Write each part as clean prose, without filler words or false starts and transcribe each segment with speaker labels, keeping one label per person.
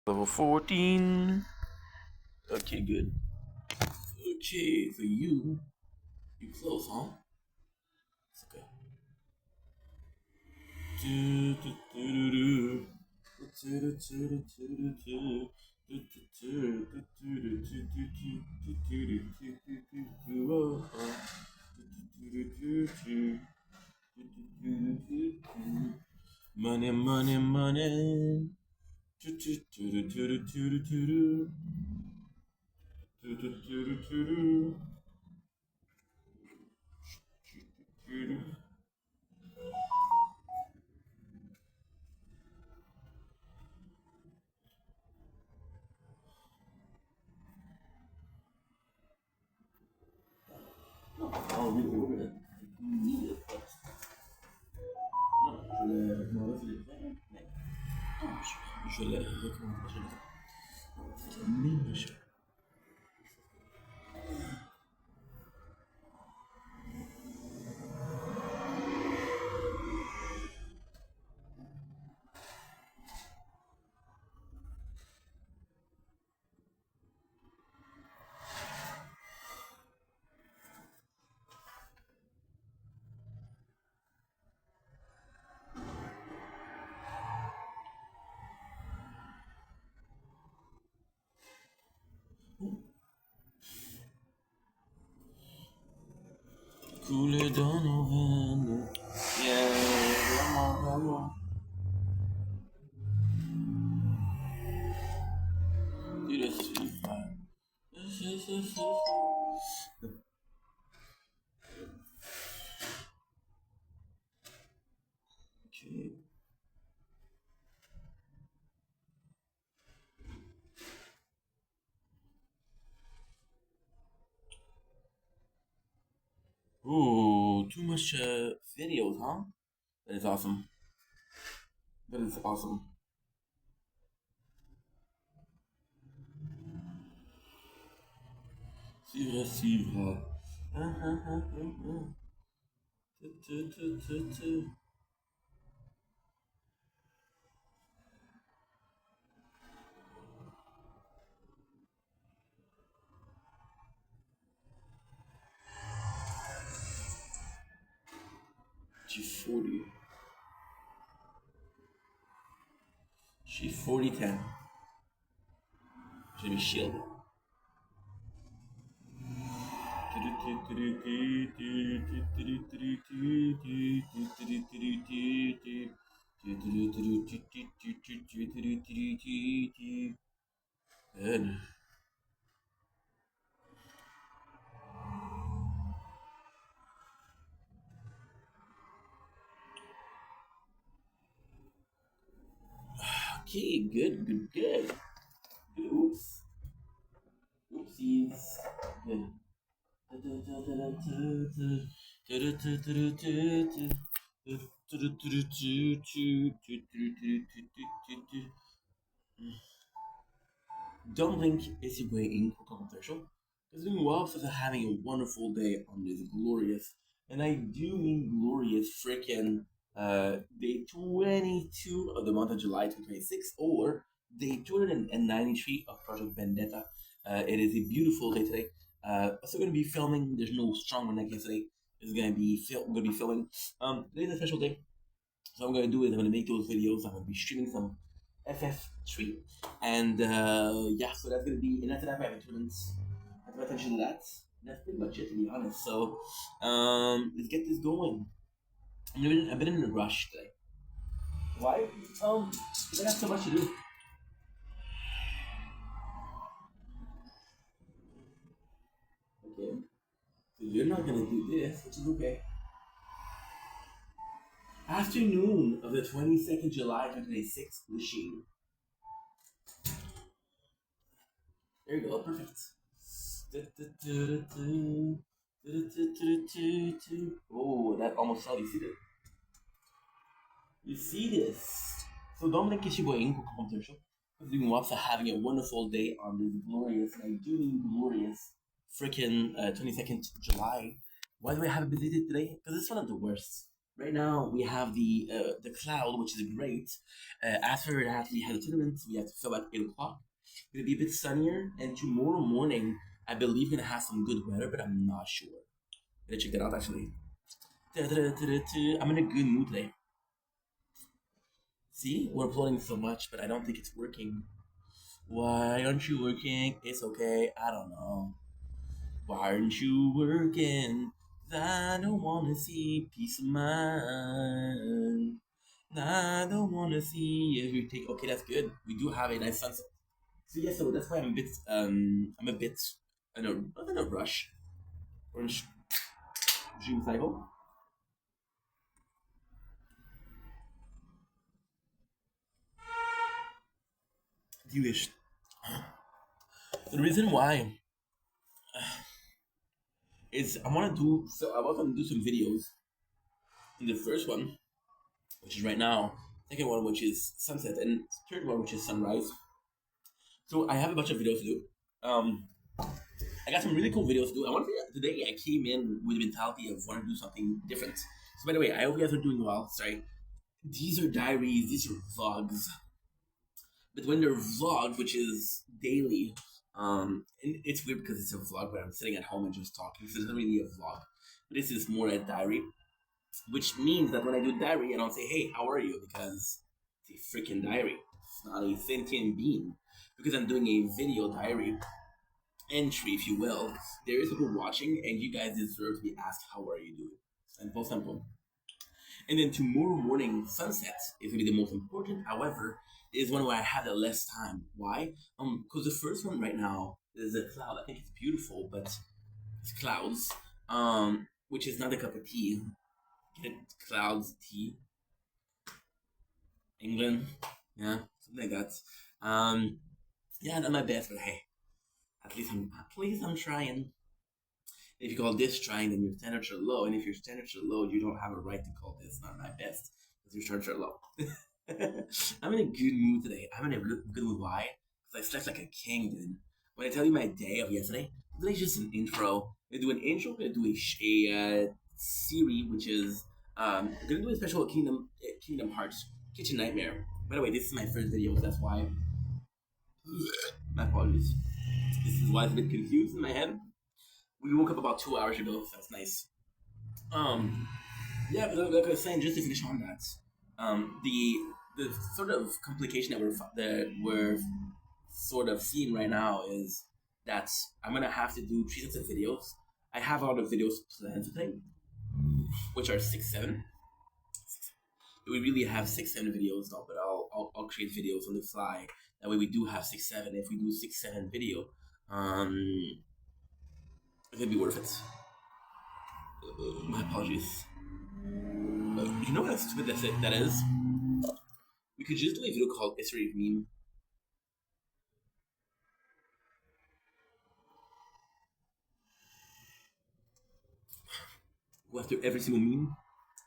Speaker 1: Level 14. Okay, good. Okay, for you close, huh? It's okay. Money, money, money. Oh, really, really. Need it, but non, je l'ai recommandé, je l'ai. Couler dans nos veines. Yeah, vraiment, vraiment. Tu le suis pas. Okay. Ooh, too much videos, huh? That is awesome. That is awesome. Suivre, suivre. G40. G4010. J'ai mis shield. Good. Okay, good, good, good. Good. Oops. Oopsies. Good. Don't think it's your way in controversial. Because doing well for having a wonderful day on this glorious, and I do mean glorious freaking day 22 of the month of July 2026, or day 293 of Project Vendetta. It is a beautiful day today. Also going to be filming. There's no strong one like yesterday. It's going to be filming. Today's a special day. So what I'm going to do is I'm going to make those videos. I'm going to be streaming some FF3. And yeah, so that's going to be, and after that, I have tournaments. I have to pay attention to that. That's pretty much it, to be honest. So let's get this going. I've been in a rush today. Why? Because I got so much to do. Okay. So you're not going to do this, which is okay. Afternoon of the 22nd July 2026 machine. There you go, perfect. Oh, that almost fell. You see that? You see this? So Dominic Kishiboinko conversation. Doing what's having a wonderful day on this glorious, and I do mean glorious, freaking 22nd July. Why do I have a busy day today? Because it's one of the worst. Right now we have the cloud, which is great. After that, we have the tournament. We have to fill at 8 o'clock. It's gonna be a bit sunnier, and tomorrow morning I believe we're gonna have some good weather, but I'm not sure. Gonna check that out actually. I'm in a good mood today. See, we're uploading so much, but I don't think it's working. Why aren't you working? It's okay. I don't know. Why aren't you working? I don't wanna see peace of mind. I don't wanna see everything. Okay, that's good. We do have a nice sunset. So yeah, so that's why I'm a bit in a not in a rush. Orange dream cycle. Do you wish? The reason why is I want to do some videos. In the first one, which is right now, second one which is sunset, and third one which is sunrise. So I have a bunch of videos to do. I got some really cool videos to do. I want to today. I came in with the mentality of wanting to do something different. So by the way, I hope you guys are doing well. Sorry, these are diaries. These are vlogs. But when they're vlogged, which is daily, and it's weird because it's a vlog where I'm sitting at home and just talking. So it's not really a vlog. But this is more a diary, which means that when I do diary, I don't say, "Hey, how are you?" because it's a freaking diary. It's not a sentient being. Because I'm doing a video diary entry, if you will. There is people watching, and you guys deserve to be asked, "How are you doing?" Simple, simple. And then tomorrow morning, sunset is gonna be the most important. However, is one where I have the less time. Why? Because the first one right now is a cloud. I think it's beautiful, but it's clouds. Which is not a cup of tea. Get clouds tea. England, yeah, something like that. Um, yeah, not my best, but hey, at least I'm trying. If you call this trying, then your standards are low, and if your standards are low, you don't have a right to call this not my best because your standards are low. I'm in a good mood today. I'm in a good mood. Why? Because I slept like a king, dude. When I tell you my day of yesterday, today's just an intro. I'm gonna do an intro. I'm gonna do a series, which is I'm gonna do a special Kingdom Hearts Kitchen Nightmare. By the way, this is my first video, so that's why. My apologies. This is why it's a bit confused in my head. We woke up about 2 hours ago, so that's nice. Um, yeah, but like I was saying, just to finish on that, the sort of complication that we're sort of seeing right now is that I'm gonna have to do three sets of videos. I have a lot of videos planned today, which are 6, 7. We really have 6, 7 videos now, but I'll create videos on the fly. That way we do have 6, 7. If we do 6, 7 video, um, it's gonna be worth it. My apologies. You know how stupid that is? We could just do a video called History of Meme. Go after every single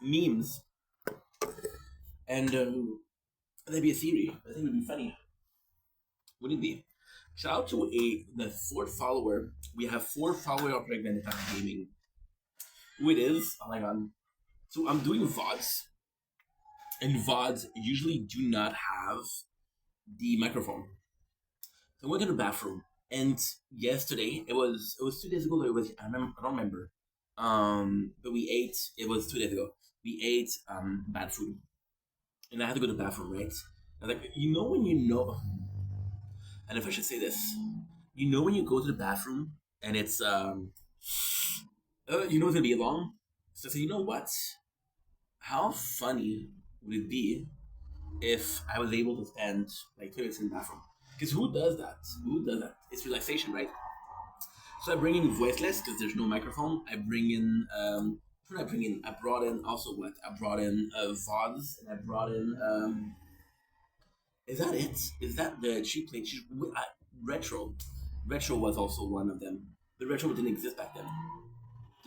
Speaker 1: memes, and that'd be a theory. I think it would be funny. Wouldn't it be? Shout out to the fourth follower. We have 4 followers on project.vendetta.gaming. Who it is? Oh my god. So I'm doing vods, and vods usually do not have the microphone. So I went to the bathroom, and yesterday it was 2 days ago. It was I don't remember. But we ate. It was 2 days ago. We ate bad food, and I had to go to the bathroom. Right? I was like, when you know, and if I should say this, when you go to the bathroom and it's it's gonna be long. So I said, you know what? How funny would it be if I was able to spend like 2 minutes in the bathroom? Because who does that? Who does that? It's relaxation, right? So I bring in voiceless because there's no microphone. I bring in what did I bring in? I brought in also what? I brought in vods and I brought in is that it? Is that the cheap plate? Retro. Retro was also one of them. But retro didn't exist back then.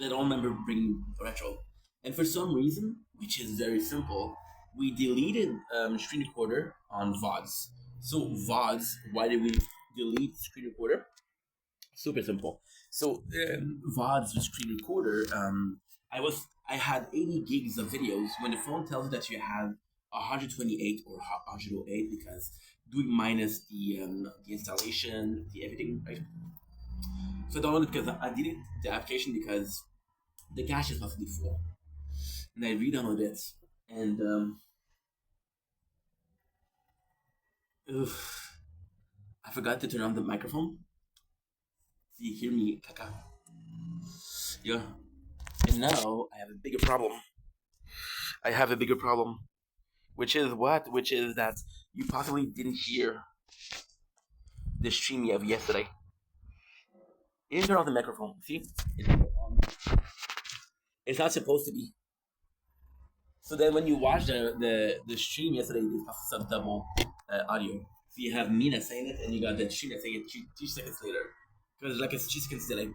Speaker 1: I don't remember bringing retro. And for some reason, which is very simple, we deleted screen recorder on VODs. So VODs, why did we delete screen recorder? Super simple. So VODs with screen recorder, I had 80 gigs of videos. When the phone tells you that you have 128 or 108, because doing minus the installation, the everything, right? So I downloaded because I did it the application because the cache is possibly full, and I re-downloaded it, and oof, I forgot to turn on the microphone. So you hear me, caca. Yeah, and now I have a bigger problem. I have a bigger problem, which is what? Which is that you possibly didn't hear the stream of yesterday. You didn't turn off the microphone. See, it's on. It's not supposed to be. So then, when you watch the stream yesterday, it's some double audio. So you have Mina saying it, and you got the stream saying it 2 seconds later, because like it's 2 seconds delay.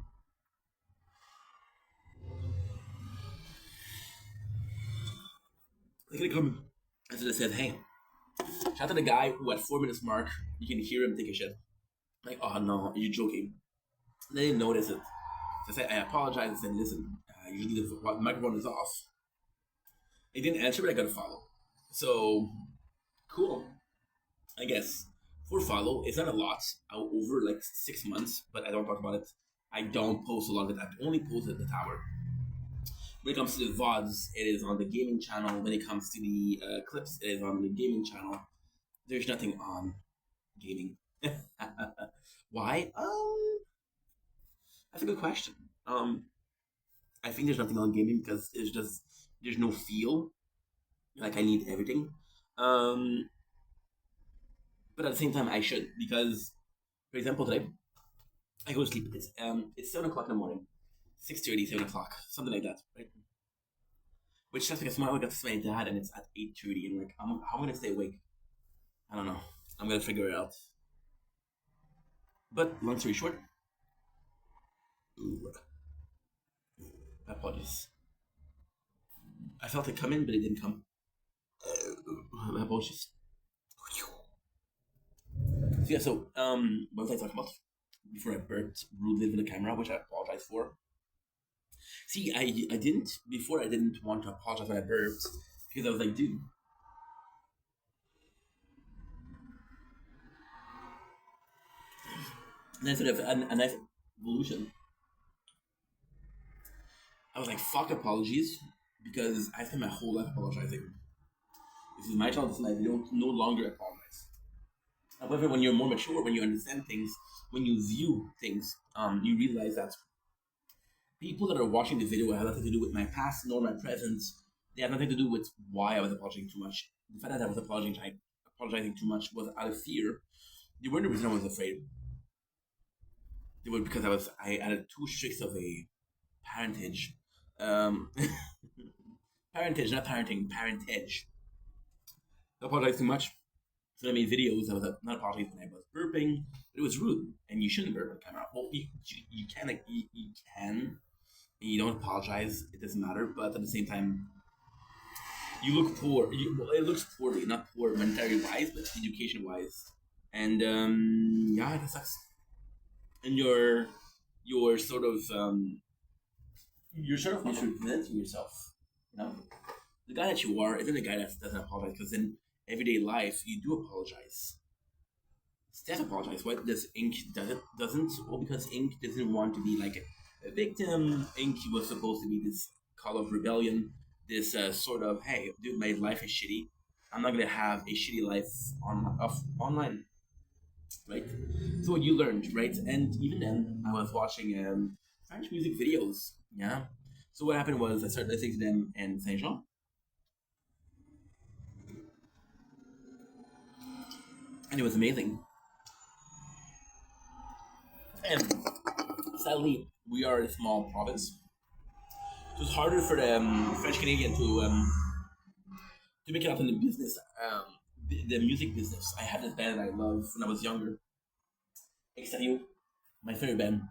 Speaker 1: Look at it coming. And so they said, "Hey, shout out to the guy who at 4 minutes mark you can hear him take a shit." Like, oh no, you're joking. They didn't notice it. So I said, I apologize. I said, listen, usually the microphone is off. He didn't answer, but I got a follow. So, cool. I guess. For follow, it's not a lot. Over like 6 months, but I don't talk about it. I don't post a lot of it. I only post at the tower. When it comes to the vods, it is on the gaming channel. When it comes to the clips, it is on the gaming channel. There's nothing on gaming. Why? That's a good question. I think there's nothing on gaming because there's no feel. Like I need everything. Um, but at the same time, I should because, for example, today I go to sleep. It's 7 o'clock in the morning, 6:30, 7 o'clock, something like that, right? Which just because tomorrow I got to see my dad and it's at 8:30, and like how am I gonna stay awake? I don't know. I'm gonna figure it out. But long story short, ooh, apologies. I felt it come in, but it didn't come. My apologies. So yeah, what was I talking about? Before I burped rudely in the camera, which I apologize for. See, I didn't before. I didn't want to apologize when I burped because I was like, dude, and I sort of a nice evolution. I was like, fuck apologies because I spent my whole life apologizing. This is my channel. This is my video. No longer apologize. However, when you're more mature, when you understand things, when you view things, you realize that people that are watching the video have nothing to do with my past nor my present. They have nothing to do with why I was apologizing too much. The fact that I was apologizing too much was out of fear. They weren't the reason I was afraid. They were because I added too strict of a parentage. Um, parentage, not parenting, parentage. I apologized too much. So I made videos. I was not apologizing when I was burping, but it was rude, and you shouldn't burp on camera. Well, you can like you can, and you don't apologize. It doesn't matter, but at the same time, you look poor. Well, it looks poorly, not poor monetary wise, but education wise. And yeah, it sucks. And you're sort of misrepresenting yourself. You know, the guy that you are isn't a guy that doesn't apologize because in everyday life you do apologize. Steph apologized. Why does Ink doesn't? Well, because Ink doesn't want to be like a victim. Ink was supposed to be this call of rebellion, this sort of hey, dude, my life is shitty. I'm not gonna have a shitty life online, right? So what you learned, right? And even then, I was watching French music videos. Yeah. So what happened was I started listening to them in Saint Jean, and it was amazing. And sadly, we are a small province. So it's harder for the French Canadian to make it up in the business, the music business. I had this band I loved when I was younger, Exterior, my favorite band,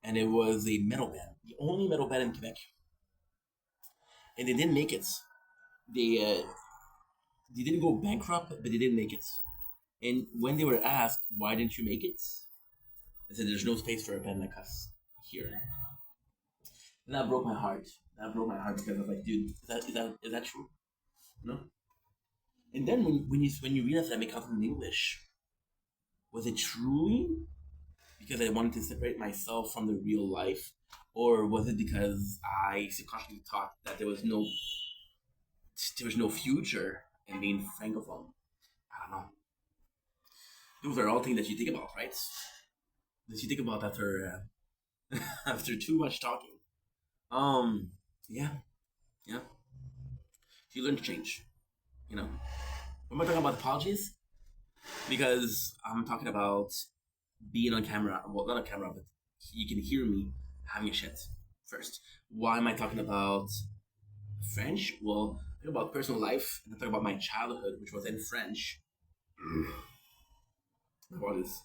Speaker 1: and it was a metal band, the only metal band in Quebec, and they didn't make it. They didn't go bankrupt, but they didn't make it. And when they were asked why didn't you make it, they said there's no space for a band like us here. And that broke my heart. That broke my heart because I was like, dude, is that true? No. And then when you realize that I make content in English, was it truly because I wanted to separate myself from the real life, or was it because I subconsciously thought that there was no future in being francophone? I don't know. Those are all things that you think about, right? That you think about after after too much talking. Um, yeah, yeah. You learn to change. You know. When am I talking about apologies? Because I'm talking about being on camera. Well, not on camera, but you can hear me having a shit first. Why am I talking about French? Well, I talk about personal life and I talk about my childhood, which was in French. About this,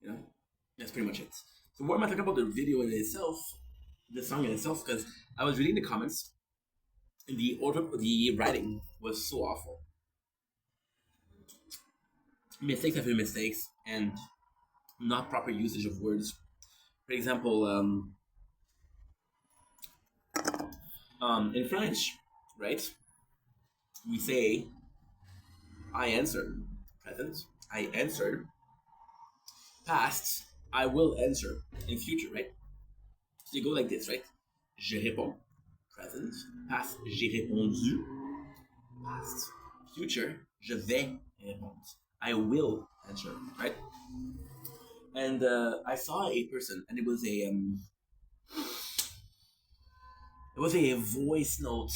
Speaker 1: you know, that's pretty much it. So, why am I talking about the video in itself, the song in itself? Because I was reading the comments, and the writing was so awful. Mistakes after mistakes, and not proper usage of words. For example, in French, right? We say I answered, present. I answered, past. I will answer in future, right? So you go like this, right? Je réponds, present. Past, j'ai répondu, past. Future, je vais répondre. I will answer, right? And I saw a person, and it was a voice note.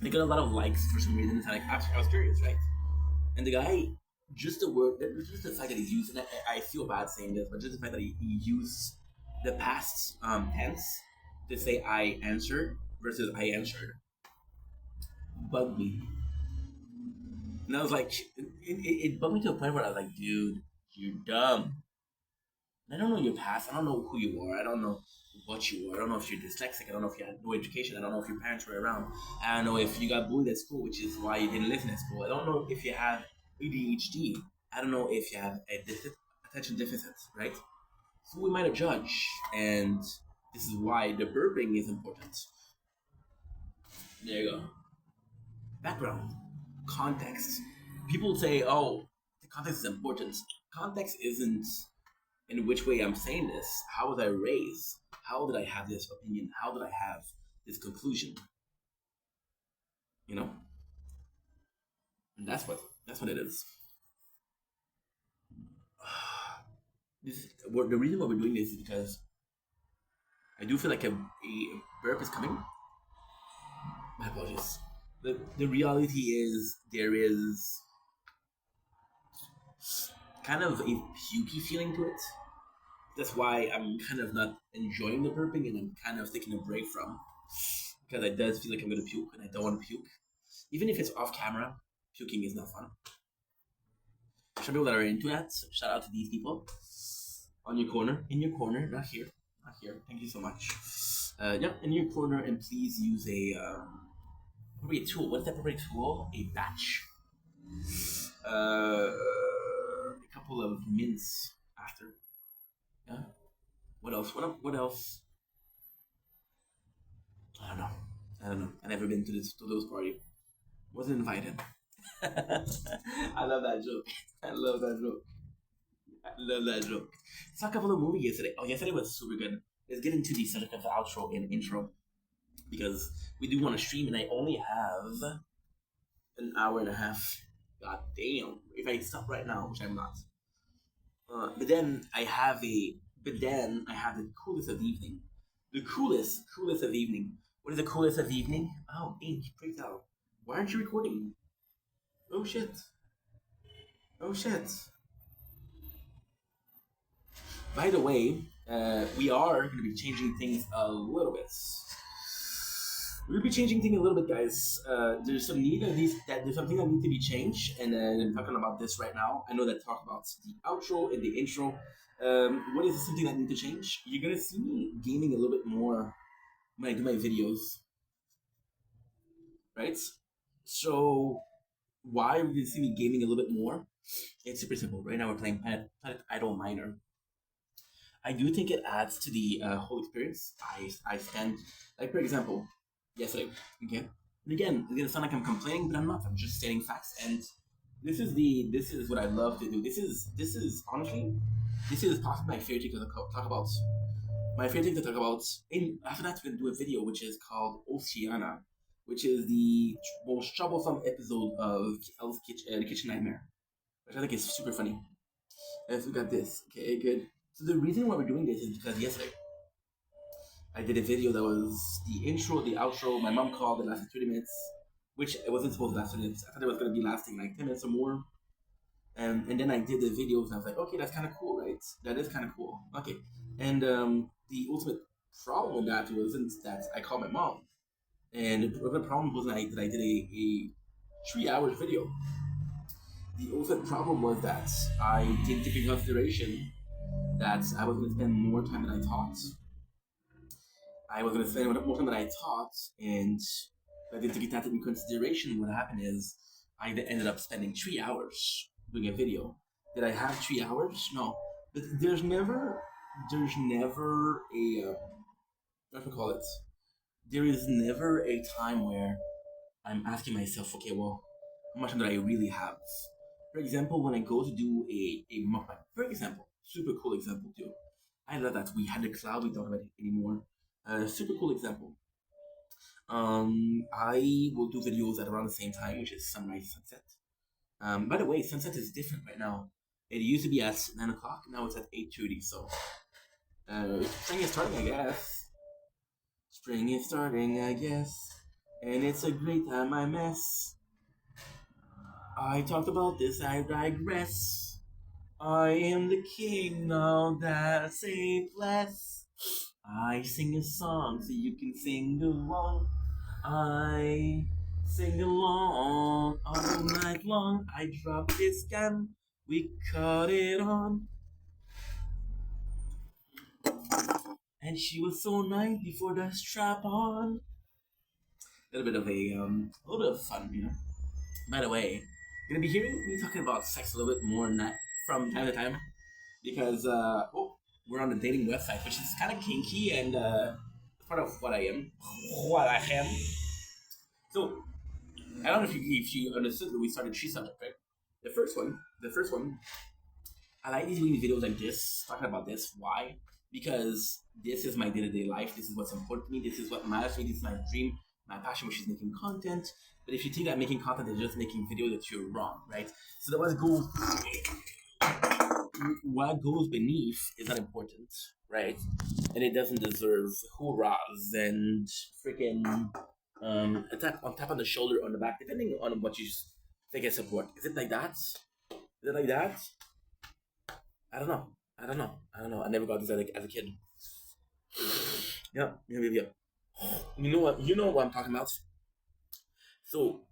Speaker 1: They got a lot of likes for some reason. Like I was curious, right? And the guy, just the fact that he's using it, I feel bad saying this, but just the fact that he used the past tense to say I answered versus I answered bugged me. And I was like, it bugged me to a point where I was like, dude, you're dumb. I don't know your past. I don't know who you are. I don't know what you are. I don't know if you're dyslexic. I don't know if you had no education. I don't know if your parents were around. I don't know if you got bullied at school, which is why you didn't listen at school. I don't know if you have ADHD. I don't know if you have attention deficit, right? So we might judge, and this is why the burping is important. There you go. Background, context. People say, "Oh, the context is important." Context isn't in which way I'm saying this. How was I raised? How did I have this opinion? How did I have this conclusion? You know, and that's what it is. The reason why we're doing this is because I do feel like a burp is coming. My apologies. The reality is there is kind of a pukey feeling to it. That's why I'm kind of not enjoying the burping and I'm kind of taking a break from, because it does feel like I'm gonna puke and I don't want to puke. Even if it's off camera, puking is not fun. Some people that are into that, so shout out to these people. On your corner, in your corner, not here, not here. Thank you so much. Yeah, in your corner, and please use a tool. What's that appropriate tool? A batch. A couple of mints after. Yeah. What else? What else? I don't know. I don't know. I've never been to those party. Wasn't invited. I love that joke. I love that joke. I love that joke. Saw a couple of movies yesterday. Oh, yesterday was super good. Let's get into the subject of the outro and intro because we do want to stream, and I only have an hour and a half. God damn! If I stop right now, which I'm not. But then I have the coolest of evening. The coolest of evening. What is the coolest of evening? Oh, Ink, freaked out. Why aren't you recording? Oh shit. Oh shit. By the way, we are going to be changing things a little bit. We'll be changing things a little bit, guys. There's some need of these. That there's something that need to be changed, and I'm talking about this right now. I know that talk about the outro and the intro. What is something that need to change? You're gonna see me gaming a little bit more when I do my videos, right? So why are we gonna see me gaming a little bit more? It's super simple. Right now we're playing Planet Idol Minor. I do think it adds to the whole experience. I spend, like, for example, yesterday. Okay, and again, it's gonna sound like I'm complaining, but I'm not. I'm just stating facts. And this is what I love to do. This is honestly, this is possibly my favorite thing to talk about. My favorite thing to talk about. In after that, we're gonna do a video which is called Oceana, which is the most troublesome episode of Hell's Kitchen, the Kitchen Nightmare, which I think is super funny. Let's look at this. Okay, good. So the reason why we're doing this is because yesterday I did a video that was the intro, the outro. My mom called, it lasted 30 minutes, which it wasn't supposed to last 30 minutes. I thought it was going to be lasting like 10 minutes or more. And then I did the videos and I was like, okay, that's kind of cool, right? That is kind of cool. Okay. And the ultimate problem with that wasn't that I called my mom. And the problem was that I did a 3 hours video. The ultimate problem was that I didn't take into consideration that I was going to spend more time than I thought. I was going to spend more time than I thought, and I didn't take that into consideration. What happened is I ended up spending 3 hours doing a video. Did I have 3 hours? No, but there's never a, what do call it? There is never a time where I'm asking myself, okay, well, how much time do I really have? For example, when I go to do a mukbang, for example, super cool example too. I love that we had the cloud, we don't have it anymore. Super cool example. I will do videos at around the same time, which is sunrise, sunset. By the way, sunset is different right now. It used to be at 9 o'clock, now it's at 8:30. So, spring is starting, I guess. Spring is starting, I guess, and it's a great time. I mess. I talked about this. I digress. I am the king now. That's a bless. I sing a song so you can sing along. I sing along all night long. I drop this gun, we cut it on. And she was so nice before the strap on. A little bit of a little bit of fun, you know. By the way, you're gonna be hearing me talking about sex a little bit more from time to time because we're on the dating website, which is kind of kinky and part of what I am. What I am. So I don't know if you understood that we started three subjects, right? The first one, I like these doing videos like this, talking about this. Why? Because this is my day-to-day life. This is what's important to me. This is what matters to me. This is my dream, my passion, which is making content. But if you think that making content is just making videos, that you're wrong, right? So that what goes beneath is not important, right? And it doesn't deserve hoorahs and freaking a tap on the shoulder, on the back, depending on what you think is support. Is it like that? Is it like that? I don't know. I don't know. I don't know. I never got this as a kid. Yeah. You know what? You know what I'm talking about. So,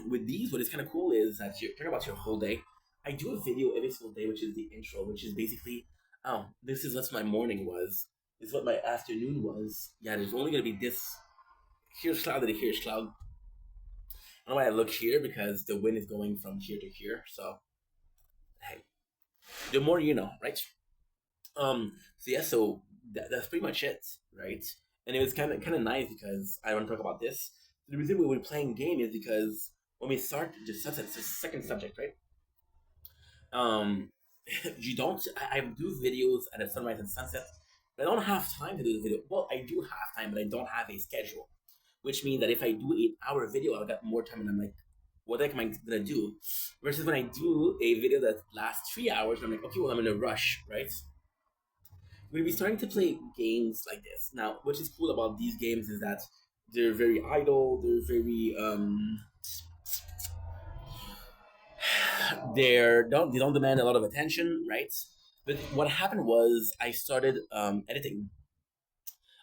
Speaker 1: with these, what is kind of cool is that you're talking about your whole day. I do a video every single day, which is the intro, which is basically, oh, this is what my morning was. This is what my afternoon was. Yeah, there's only gonna be this. Here's cloud and here's cloud. I don't know why I look here because the wind is going from here to here. So, hey, the more you know, right? So yeah, so that's pretty much it, right? And it was kind of nice because I want to talk about this. The reason we were playing game is because when we start the sunset, it's the second subject, right? Um, you don't. I do videos at a sunrise and sunset, but I don't have time to do the video. Well, I do have time, but I don't have a schedule, which means that if I do 8 hour video, I'll get more time, and I'm like, what the heck am I gonna do? Versus when I do a video that lasts 3 hours, I'm like, okay, well, I'm in a rush, right? We'll be starting to play games like this now. What is cool about these games is that they're very idle. They're very they don't demand a lot of attention, right? But what happened was I started editing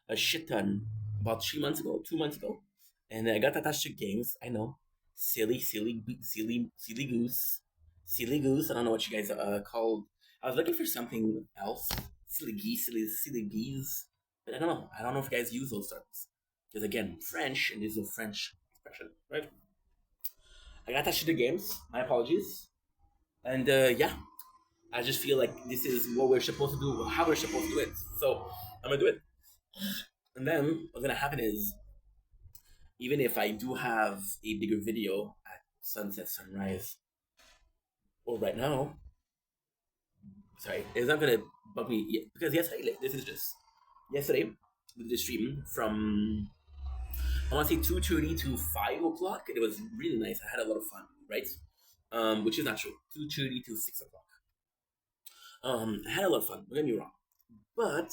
Speaker 1: a shit ton about 3 months ago, 2 months ago, and I got attached to games. I know, silly goose, silly goose. I don't know what you guys called. I was looking for something else, silly geese, but I don't know. I don't know if you guys use those terms because again, French, and this is a French expression, right? I got attached to the games. My apologies, and yeah. I just feel like this is what we're supposed to do, how we're supposed to do it. So I'm gonna do it. And then what's gonna happen is, even if I do have a bigger video at sunset, sunrise, or right now, sorry, it's not gonna bug me yet, because yesterday, like, this is just yesterday, we did a stream from, I want to say 2:30 to 5 o'clock. It was really nice. I had a lot of fun, right? Which is not true. 2:30 to 6 o'clock. I had a lot of fun. Don't get me wrong, but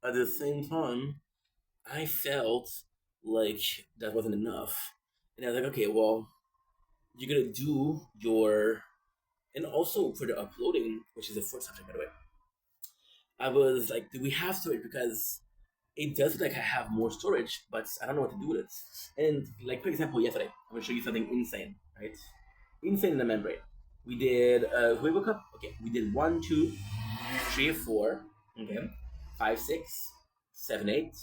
Speaker 1: at the same time, I felt like that wasn't enough, and I was like, okay, well, you're gonna do your, and also for the uploading, which is the fourth subject, by the way. I was like, do we have storage? Because it does look like I have more storage, but I don't know what to do with it. And like, for example, yesterday, I'm gonna show you something insane, right? Insane in the membrane. We did, we woke up, okay, we did 1, 2, 3, 4, okay, 5, 6, 7, 8,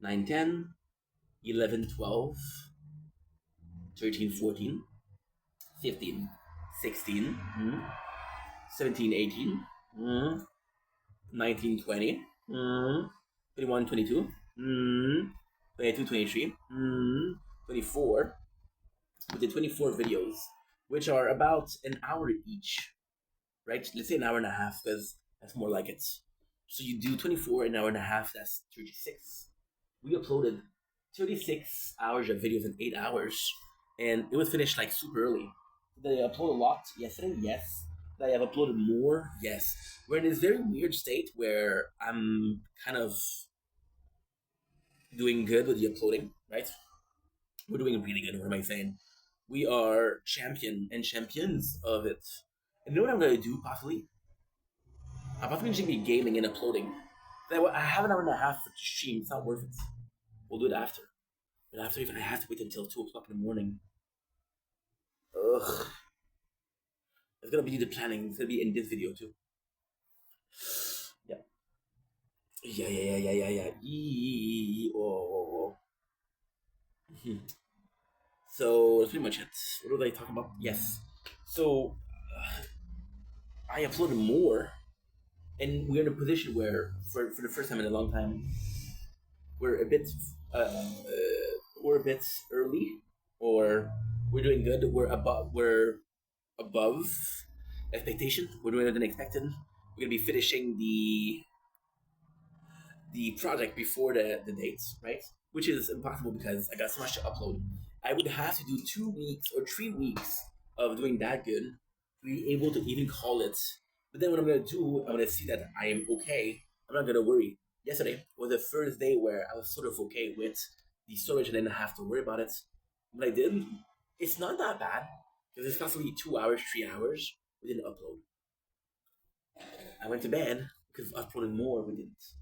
Speaker 1: 9, 10, 11, 12, 13, 14, 15, 16, 17, 18, 19, 20, 21, 22, 22, 23, 24. We did 24 videos, which are about an hour each, right? Let's say an hour and a half, because that's more like it. So you do 24, an hour and a half, that's 36. We uploaded 36 hours of videos in 8 hours, and it was finished like super early. Did I upload a lot yesterday? Yes. Did I have uploaded more? Yes. We're in this very weird state where I'm kind of doing good with the uploading, right? We're doing really good. What am I saying? We are champion and champions of it. And you know what I'm gonna do possibly? I'm possibly just gonna be gaming and uploading. I have an hour and a half for stream. It's not worth it. We'll do it after. But after, even I have to wait until 2 o'clock in the morning. Ugh. It's gonna be the planning. It's gonna be in this video too. Yeah. Yeah. Oh. So that's pretty much it. What did I talk about? Yes. So I uploaded more, and we're in a position where, for the first time in a long time, we're a bit uh, uh, we're a bit early, or we're doing good. We're above expectation. We're doing better than expected. We're gonna be finishing the project before the dates, right? Which is impossible because I got so much to upload. I would have to do 2 weeks or 3 weeks of doing that good to be able to even call it. But then what I'm gonna do, I'm gonna see that I am okay. I'm not gonna worry. Yesterday was the first day where I was sort of okay with the storage and didn't have to worry about it. What I did, it's not that bad because it's constantly 2 hours, 3 hours. We didn't upload. I went to bed because uploading more. We didn't.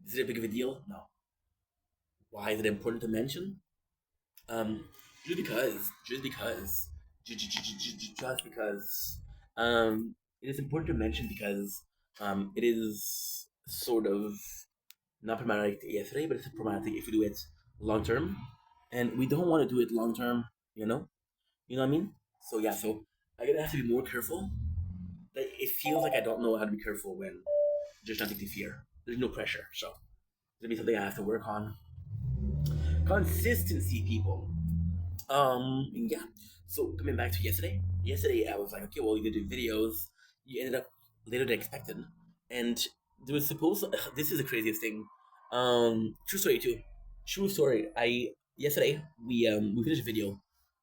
Speaker 1: Is it a big of a deal? No. Why is it important to mention? Um, just because, just because, it is important to mention because, it is sort of not problematic yesterday, but it's problematic if you do it long term, and we don't want to do it long term. You know what I mean? So yeah, so I'm gonna have to be more careful. Like, it feels like I don't know how to be careful when there's nothing to fear. There's no pressure, so it's gonna be something I have to work on. Consistency, people. Yeah. So coming back to yesterday. Yesterday I was like, okay, well, you did do videos. You ended up later than expected, and there was supposed. This is the craziest thing. True story too. True story. I yesterday we finished a video.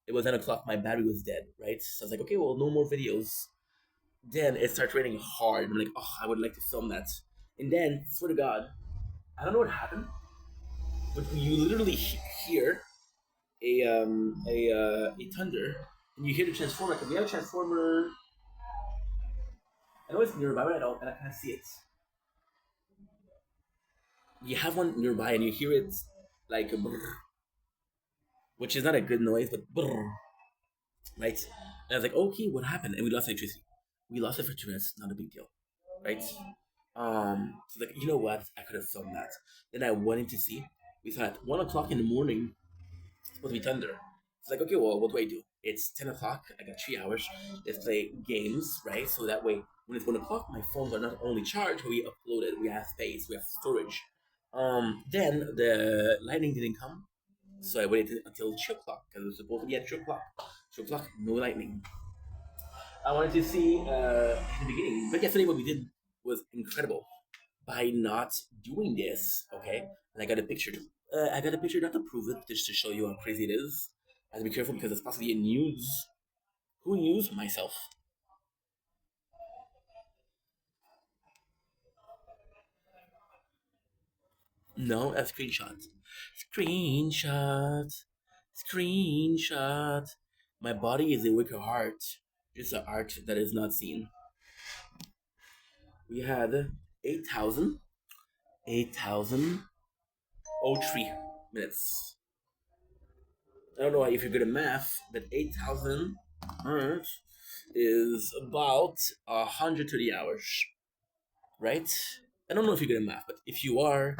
Speaker 1: It was 9 o'clock. My battery was dead. Right. So I was like, okay, well, no more videos. Then it starts raining hard. I'm like, oh, I would like to film that. And then, swear to God, I don't know what happened, but you literally hear a thunder, and you hear the transformer. Cause we have a transformer. I know it's nearby, but I can't see it. You have one nearby, and you hear it like a brrr, which is not a good noise, but brrr, right? And I was like, okay, what happened? And we lost electricity. We lost it for 2 minutes. Not a big deal, right? So like, you know what? I could have filmed that. Then I went in to see. We saw at 1 o'clock in the morning. It's supposed to be thunder. It's like, okay, well, what do I do? it's 10 o'clock. I got 3 hours. Let's play games, right? So that way, when it's 1 o'clock, my phones are not only charged, but we upload it. We have space. We have storage. Then the lightning didn't come, so I waited until 2 o'clock because it was supposed to be at 2 o'clock. 2 o'clock, no lightning. I wanted to see in the beginning, but yesterday what we did was incredible. By not doing this, okay, and I got a picture. I got a picture not to prove it, just to show you how crazy it is. I have to be careful because it's possibly in news. Who news? Myself. No, a screenshot. Screenshot. Screenshot. My body is a wicker heart. Just an art that is not seen. We had 8,003 minutes. I don't know if you're good at math, but 8,000 is about 130 hours, right? I don't know if you're good at math, but if you are,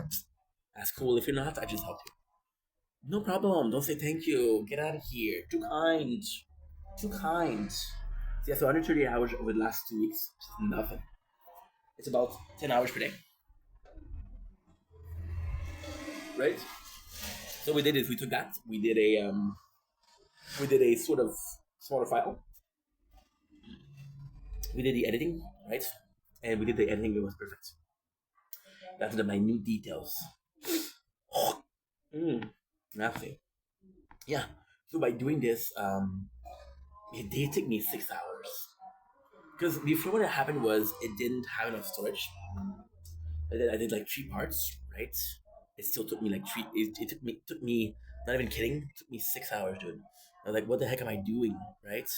Speaker 1: that's cool. If you're not, I just helped you. No problem. Don't say thank you. Get out of here. Too kind. Too kind. So yeah, so 130 hours over the last 2 weeks, which is nothing. It's about 10 hours per day, right? So we did is we took that. We did a sort of smaller file. We did the editing, right? And we did the editing. It was perfect. Down to the minute details. Nothing. Yeah. So by doing this, it did take me 6 hours. Because before what happened was it didn't have enough storage. I did like 3 parts, right? It still took me like three. It took me. Not even kidding. It took me 6 hours, dude. I was like, what the heck am I doing, right?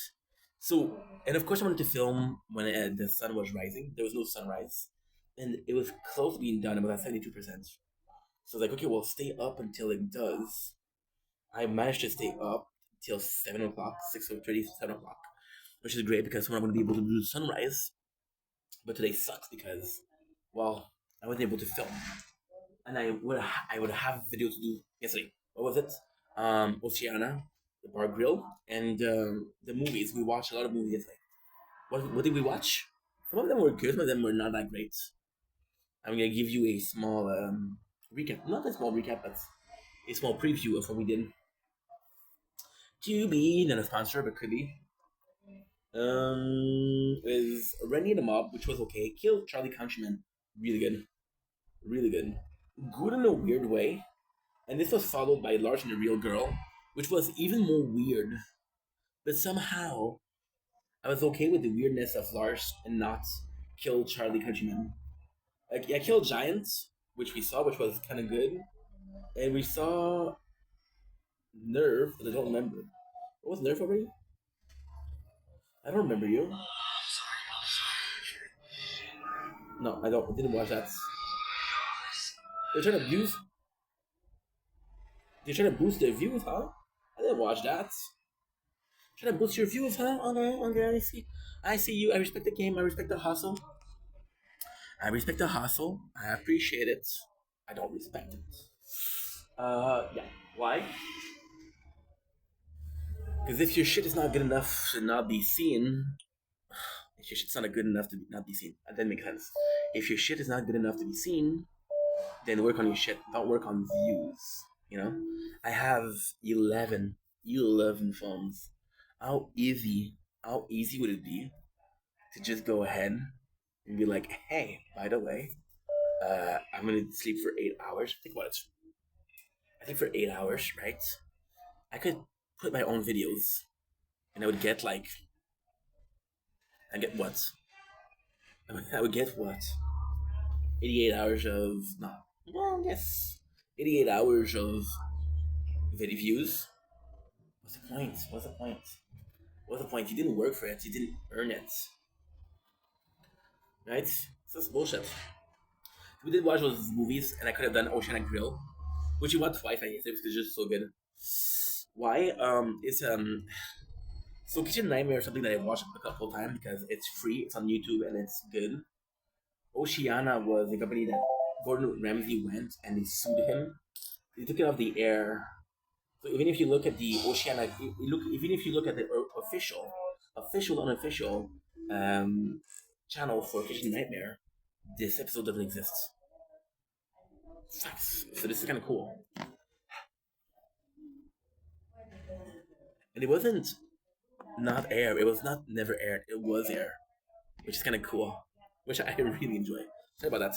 Speaker 1: So, and of course, I wanted to film when the sun was rising. There was no sunrise, and it was close to being done. About 72%. So I was like, okay, well, stay up until it does. I managed to stay up till 7 o'clock, 6:30, 7 o'clock, which is great because I'm going to be able to do the sunrise. But today sucks because, well, I wasn't able to film, and I would have video to do yesterday. What was it? Oceana, the bar grill, and the movies. We watched a lot of movies yesterday. What did we watch? Some of them were good, some of them were not that great. I'm gonna give you a small recap, not a small recap, but a small preview of what we did. To be not a sponsor, but could be. Is Rennie the Mob, which was okay. Kill Charlie Countryman, really good, really good. Good in a weird way, and this was followed by Large and the Real Girl, which was even more weird. But somehow, I was okay with the weirdness of Lars and not kill Charlie Countryman. I killed Giant, which we saw, which was kind of good, and we saw Nerve, but I don't remember. What was Nerve already? I don't remember you. No, I don't. I didn't watch that. They're trying to abuse. They're trying to boost their views, huh? I didn't watch that. Trying to boost your views, huh? Okay, okay, I see. I see you. I respect the game. I respect the hustle. I respect the hustle. I appreciate it. I don't respect it. Yeah. Why? Because if your shit is not good enough to not be seen, if your shit's not good enough to not be seen, that doesn't make sense. If your shit is not good enough to be seen, then work on your shit. Don't work on views. You know, I have 11 phones. How easy, how easy would it be to just go ahead and be like, hey, by the way, I'm gonna sleep for 8 hours. Think about it. I think for 8 hours, right? I could put my own videos, and I would get like, I get what? I would get what? 88 hours of no, well, yes, 88 hours of video views. What's the point? What's the point? What's the point? You didn't work for it. You didn't earn it, right? So that's bullshit. We did watch those movies, and I could have done Oceanic Grill, which you watched twice. I guess it's just so good. Why? It's so Kitchen Nightmare is something that I watched a couple times because it's free. It's on YouTube and it's good. Oceana was a company that Gordon Ramsay went and they sued him. They took it off the air. So even if you look at the Oceanic, even if you look at the unofficial um, channel for Kitchen Nightmare, this episode doesn't exist. Facts. So this is kind of cool, and it wasn't not air. It was not never aired. It was air, which is kind of cool, which I really enjoy. Sorry about that.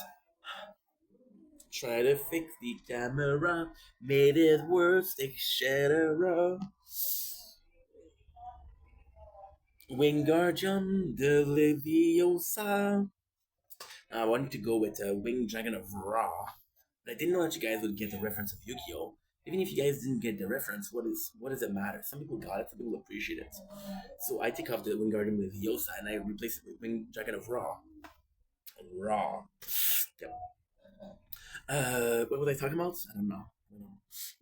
Speaker 1: Try to fix the camera, made it worse, etc. Wingardium de Leviosa. I wanted to go with Wing Dragon of Ra, but I didn't know that you guys would get the reference of Yu-Gi-Oh! Even if you guys didn't get the reference, what does it matter? Some people got it, some people appreciate it. So I take off the Wingardium Leviosa and I replace it with Wing Dragon of Ra. Raw. Yep. What was I talking about? I don't know.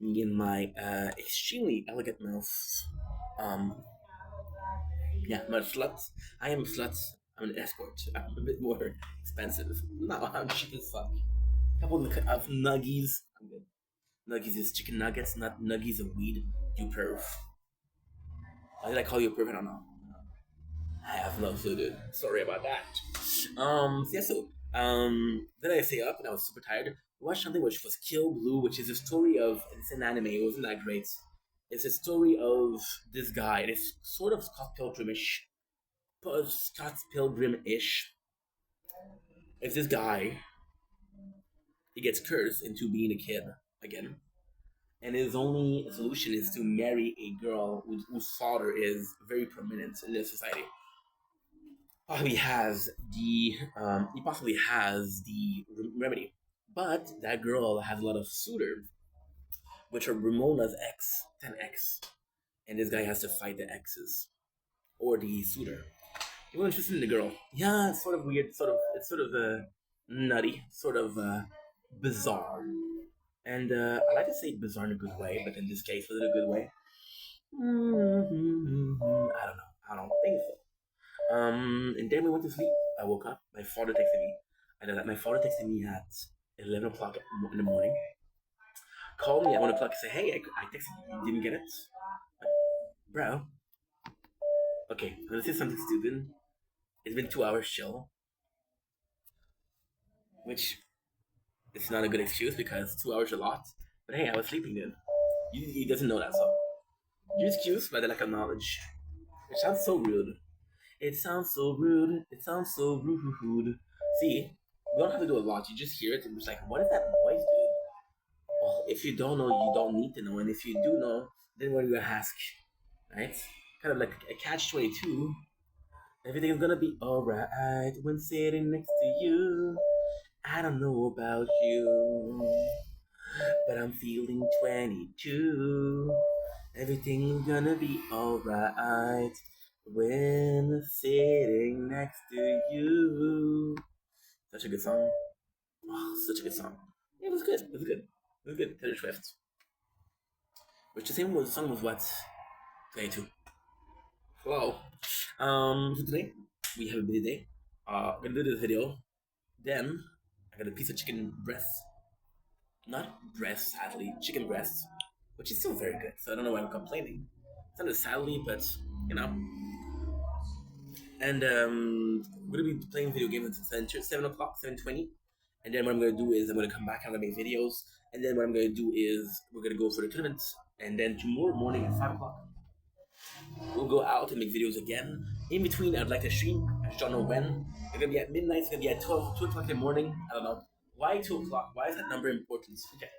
Speaker 1: Me and my extremely elegant mouth. Um, yeah, I'm a slut. I am a slut. I'm an escort. I'm a bit more expensive. No, I'm cheap as fuck. Couple of nuggies. I'm good. Nuggies is chicken nuggets, not nuggies of weed. You perv. Why did I call you a perv? I don't know. I have no clue, dude. Sorry about that. Then I stay up and I was super tired. We watched something which was Kill Blue, which is a story of, it's an anime, it wasn't that great. It's a story of this guy, and it's sort of Scott Pilgrim-ish. It's this guy, he gets cursed into being a kid again. And his only solution is to marry a girl whose father is very prominent in this society. He possibly has the remedy, but that girl has a lot of suitors, which are Ramona's ex, 10x, and this guy has to fight the exes or the suitor. He wasn't interested in the girl. Yeah, it's sort of weird. It's sort of nutty, sort of bizarre, and I like to say bizarre in a good way, but in this case, was it a good way? I don't know. I don't think so. And then we went to sleep. I woke up. My father texted me. I know that my father texted me at 11 o'clock in the morning. Called me at 1 o'clock and said, hey, I texted you. You didn't get it? Like, bro. Okay, I'm gonna say something stupid. It's been 2 hours chill. Which it's not a good excuse because 2 hours is a lot. But hey, I was sleeping then. He doesn't know that, so. You excuse by the lack of knowledge. It sounds so rude. It sounds so rude. It sounds so rude. See, we don't have to do a lot. You just hear it and it's like, what is that noise, dude? Well, if you don't know, you don't need to know. And if you do know, then what do you ask? Right? Kind of like a catch 22. Everything's gonna be alright when sitting next to you. I don't know about you, but I'm feeling 22. Everything's gonna be alright when sitting next to you. Such a good song. Oh, such a good song. It was good. It was good. It was good. Taylor Swift. Which the song was what? 22. Hello. So today we have a busy day. I'm gonna do this video. Then I got a piece of chicken breast. Not breast, sadly, chicken breast, which is still very good. So I don't know why I'm complaining. It's not as sadly, but you know. And we're gonna be playing video games until 7 o'clock, 7:20. And then what I'm gonna do is I'm gonna come back. I'm gonna make videos. And then what I'm gonna do is we're gonna go for the tournament. And then tomorrow morning at 5 o'clock, we'll go out and make videos again. In between, I'd like to stream. I just don't know when. It's gonna be at midnight. It's gonna be at 2 o'clock in the morning. I don't know. Why 2 o'clock? Why is that number important? Okay.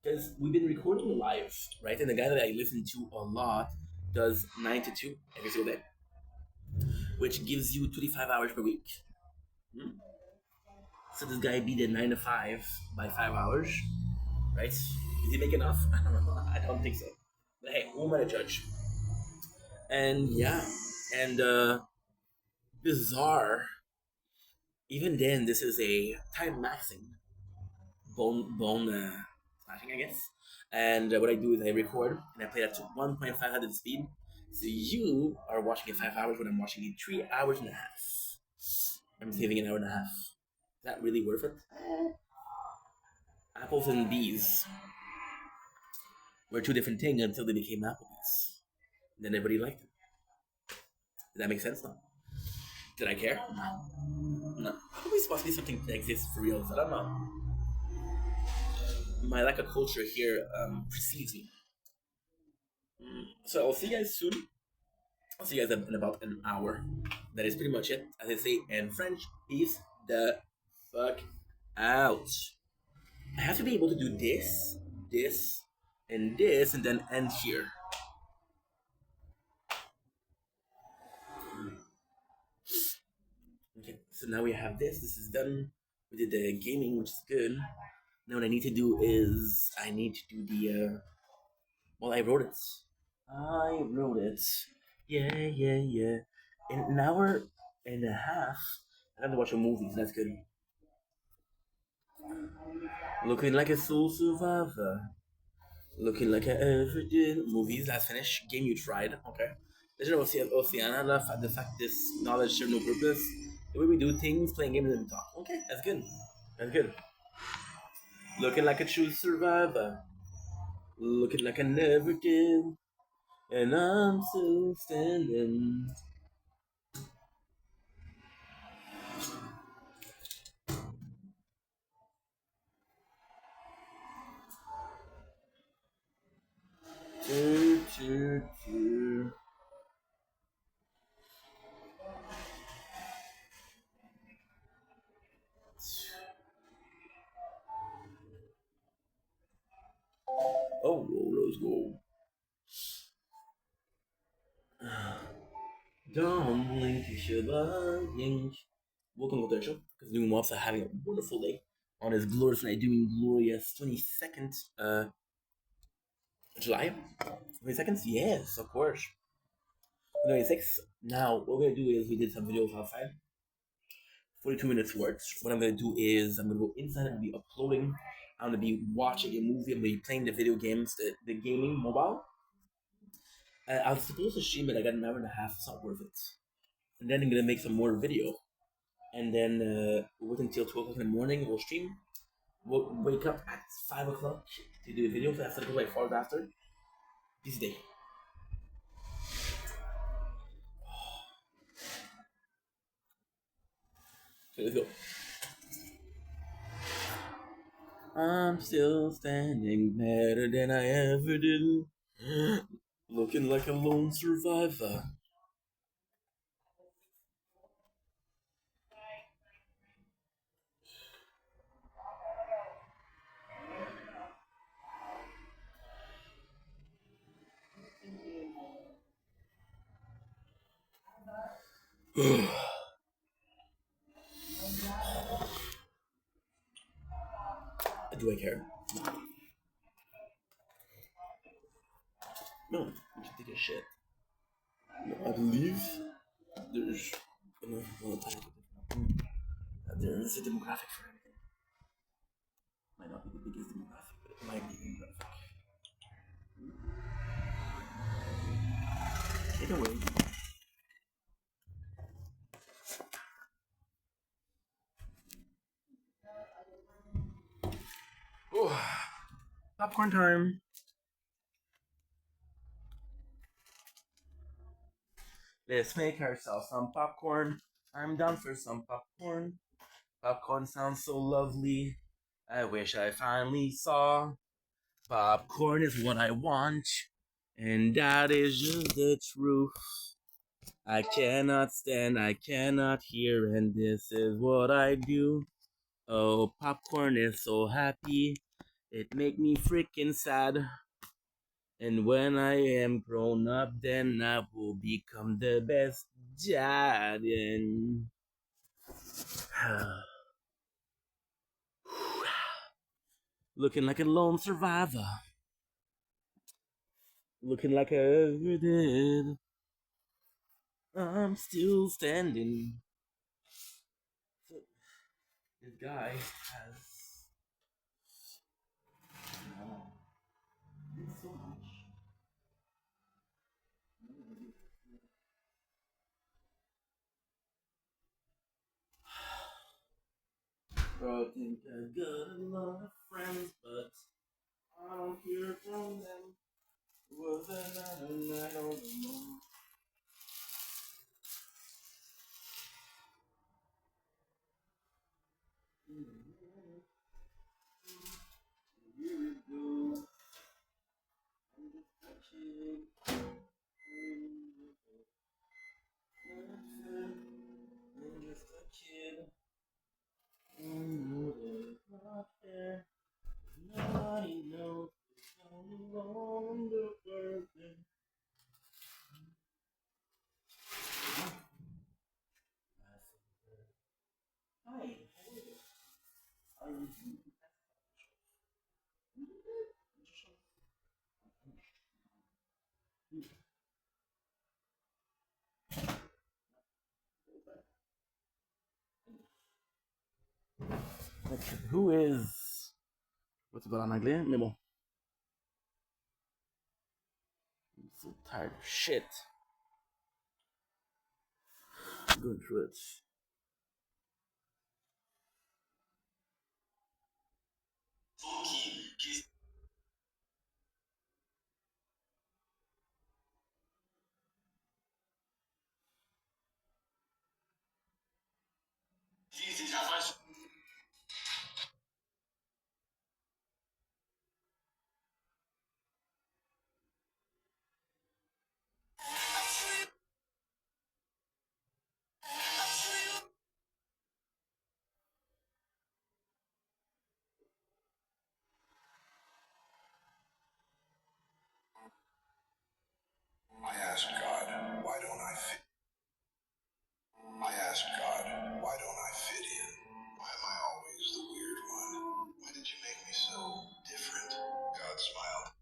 Speaker 1: Because we've been recording live, right? And the guy that I listen to a lot does 9 to 2 every single day, which gives you 25 hours per week. Hmm? So this guy beat the 9 to 5 by 5 hours, right? Does he make enough? I don't know. I don't think so. But hey, who am I to judge? And yeah, and bizarre. Even then, this is a time maxing bone smashing, I guess. And what I do is I record and I play at 1.500 speed. So you are watching in 5 hours when I'm watching in 3 hours and a half. I'm saving an hour and a half. Is that really worth it? Apples and bees. were two different things until they became Applebee's. Then everybody liked them. Does that make sense? No. Did I care? No. No. Applebee's supposed to be something that exists for real, so I don't know. My lack of culture here precedes me. So I'll see you guys soon. I'll see you guys in about an hour. That is pretty much it. As I say in French, peace the fuck out. I have to be able to do this, this, and then end here. Okay, so now we have this. This is done. We did the gaming, which is good. Now what I need to do is I need to do the. Well, I wrote it. I wrote it. Yeah, yeah, yeah. In an hour and a half, I have to watch a movie. So that's good. Looking like a soul survivor. Looking like I ever did. Movies, that's finished. Game you tried. Okay. Legend of Oceana, the fact this knowledge serves no purpose. The way we do things, playing games and talk. Okay, that's good. That's good. Looking like a true survivor. Looking like I never did. And I'm still standing. Choo, choo. Oh, let's go. Don't blink, you should blink. Welcome to the show. Because doing Mobs are having a wonderful day on this glorious night, doing glorious 22nd July. 22nd? Yes, of course. 26th. Now, what we're gonna do is we did some videos outside. 42 minutes worth. What I'm gonna do is I'm gonna go inside and be uploading. I'm gonna be watching a movie. I'm gonna be playing the video games, the gaming mobile. I was supposed to stream it. I got an hour and a half. It's not worth it. And then I'm gonna make some more video. And then wait until 12 o'clock in the morning. We'll stream. We'll wake up at 5 o'clock to do the video. So I have to go like 4 hours after. This day. So let's go. I'm still standing better than I ever did. Looking like a lone survivor. Do I care? No, we can take a shit. No, I believe there's there's a demographic for everything. Might not be the biggest demographic, but it might be a demographic. Take it away. Oh, popcorn time. Let's make ourselves some popcorn. I'm down for some popcorn. Popcorn sounds so lovely. I wish I finally saw. Popcorn is what I want. And that is just the truth. I cannot stand, I cannot hear, and this is what I do. Oh, popcorn is so happy. It make me freaking sad. And when I am grown up, then I will become the best dad. And looking like a lone survivor. Looking like I ever did. I'm still standing. So, this guy has so much. Bro, I think I got a lot of friends, but I don't hear from them. Was another night on the moon. Here we go. I'm just a kid. I'm just a kid. Not there. Nobody knows. I'm alone the birthday. Hi. How are you? Who is? What's about en anglais? Mais bon. I'm so tired of shit. Going through it.
Speaker 2: I asked God, why don't I fit? I asked God, why don't I fit in? Why am I always the weird one? Why did you make me so different? God smiled.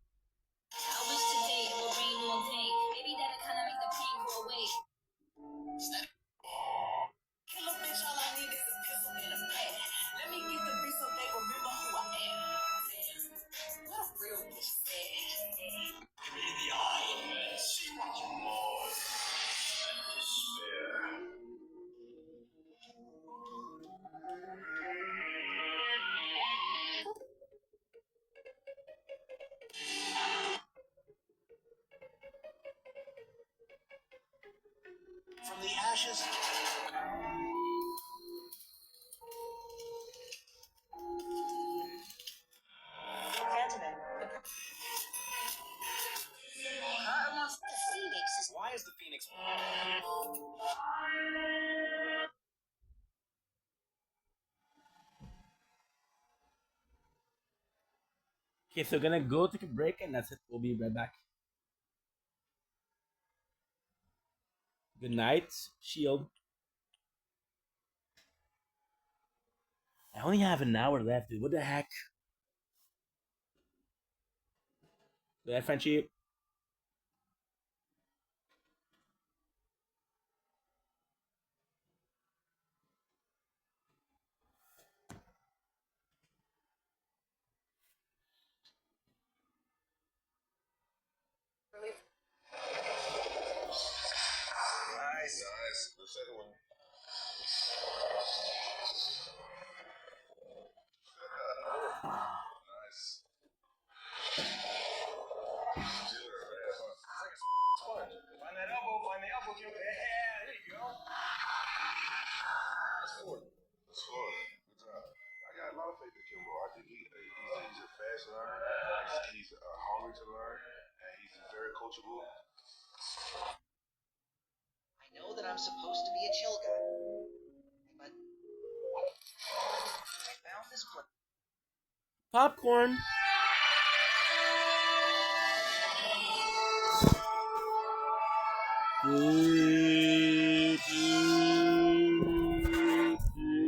Speaker 2: I wish today it would rain all day. Maybe that'll kind of make the pain go away. Kill a bitch, all I need is a pistol and a pad. Let me get the beat so they remember who I am. What a real bitch said. Give me the eye and see what you want. Despair. From the ashes. Why is the Phoenix?
Speaker 1: Okay, so gonna go take a break and that's it. We'll be right back. Good night, Shield. I only have an hour left, dude. What the heck? Good night, Frenchie.
Speaker 2: Nice. The second one. Nice. Sponge. Find that elbow. Find the elbow. Yeah, there you go. That's four. That's four. Good job. I got a lot of faith in Kimbo. I think he's a fast learner. He's hungry to learn, and he's very coachable.
Speaker 3: I know that I'm supposed to be a chill guy, but I found this place.
Speaker 1: Popcorn. Good